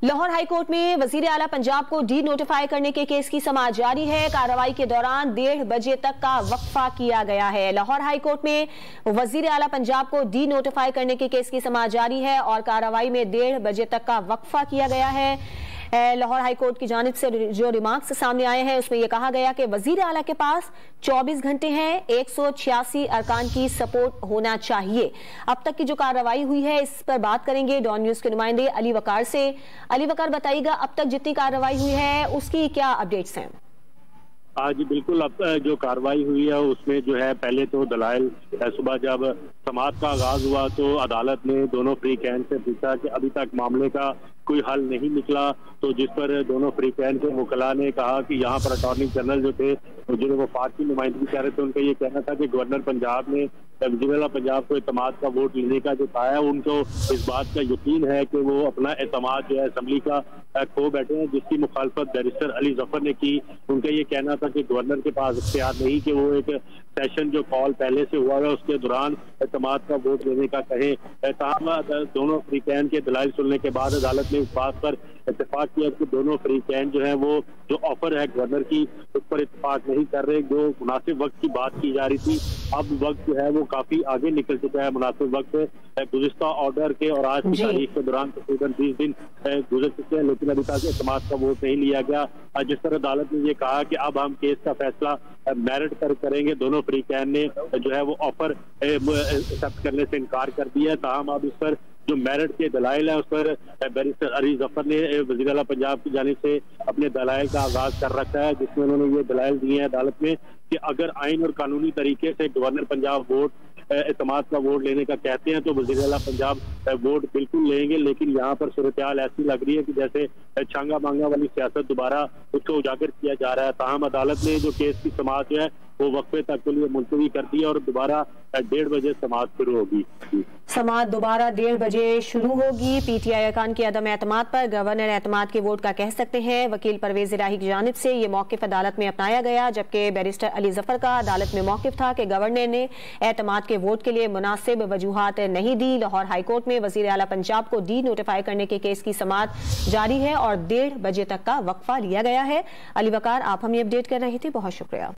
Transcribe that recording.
Lahore high court में वजीर आला पंजाब को डी नोटिफाई करने के केस की समाअत जारी है। कार्रवाई के दौरान 1:30 बजे तक का वक्फा किया गया है। लाहौर हाई कोर्ट में वजीर आला पंजाब को डी नोटिफाई करने के केस की समाअत जारी है और कार्रवाई में 1:30 बजे तक का वक्फा किया गया है। लाहौर हाई कोर्ट की जानिब से जो रिमार्क्स सामने आए हैं उसमें यह कहा गया कि वजीर आला के पास 24 घंटे हैं, 186 अरकान की सपोर्ट होना चाहिए। अब तक की जो कार्रवाई हुई है इस पर बात करेंगे डॉन न्यूज के नुमाइंदे अली वकार से। अली वकार, बताइएगा अब तक जितनी कार्रवाई हुई है उसकी क्या अपडेट्स हैं? आज बिल्कुल अब जो कार्रवाई हुई है उसमें जो है पहले तो दलाइल सुबह जब समाअत का आगाज हुआ तो अदालत ने दोनों फ्री कैन से पूछा कि अभी तक मामले का कोई हल नहीं निकला, तो जिस पर दोनों फ्री कैन के वकला ने कहा कि यहाँ पर अटॉर्नी जनरल जो थे जो वफाक की नुमाइंदगी कर रहे थे उनका ये कहना था कि गवर्नर पंजाब ने वज़ीर आला पंजाब को एतमाद का वोट लेने का जो कहा है उनको इस बात का यकीन है कि वो अपना एतमाद जो है असम्बली का खो बैठे हैं, जिसकी मुखालफत बैरिस्टर अली जफर ने की। उनका ये कहना था कि गवर्नर के पास इख्तियार नहीं कि वो एक सेशन जो कॉल पहले से हुआ है उसके दौरान एतमाद का वोट लेने का कहें। ताहम दोनों फ्री कैन के दलाइल सुनने के बाद अदालत ने इस बात पर इत्तेफाक किया कि दोनों फ्री कैन जो है वो जो ऑफर है गवर्नर की उस पर इत्तेफाक नहीं कर रहे। जो मुनासिब वक्त की बात की जा रही थी अब वक्त जो है वो काफी आगे निकल चुका है। मुनासिब वक्त गुज़िश्ता ऑर्डर के और आज की तारीख के दौरान तकरीबन 20 दिन गुजर चुके हैं, लेकिन अभी तक एतमाद का वोट नहीं लिया गया। जिस तरह अदालत ने ये कहा कि अब हम केस का फैसला मेरिट पर करेंगे, दोनों फ्री कैन ने जो है वो ऑफर एक्सेप्ट करने से इनकार कर दिया है। ताहम अब इस पर जो मेरिट के दलाइल है उस पर बैरिस्टर अली जफर ने वज़ीर आला पंजाब की जानिब से अपने दलाइल का आगाज कर रखा है, जिसमें उन्होंने ये दलाइल दिए हैं अदालत में कि अगर आइन और कानूनी तरीके से गवर्नर पंजाब वोट एतमाद का वोट लेने का कहते हैं तो वज़ीर आला पंजाब वोट बिल्कुल लेंगे, लेकिन यहाँ पर सूरत-ए-हाल ऐसी लग रही है कि जैसे छांगा मांगा वाली सियासत दोबारा उसको उजागर किया जा रहा है। ताहम अदालत ने जो केस की समाअत है वो वक्फे तक के लिए मुलतवी कर दी और दोबारा 1:30 बजे समाअत शुरू होगी। समाअत दोबारा 1:30 बजे शुरू होगी। पीटीआई अरकान की अदम एतमाद पर गवर्नर एतमाद के वोट का कह सकते हैं। वकील परवेज इलाही की जानिब से ये मौक़िफ़ अदालत में अपनाया गया, जबकि बैरिस्टर अली जफर का अदालत में मौक़िफ़ था कि गवर्नर ने एतमाद के वोट के लिए मुनासिब वजूहात नहीं दी। लाहौर हाई कोर्ट में वज़ीर आला पंजाब को डी नोटिफाई करने के केस की समाअत जारी है और 1:30 बजे तक का वक्फा लिया गया है। अली वकार, आप हमें अपडेट कर रहे थे, बहुत शुक्रिया।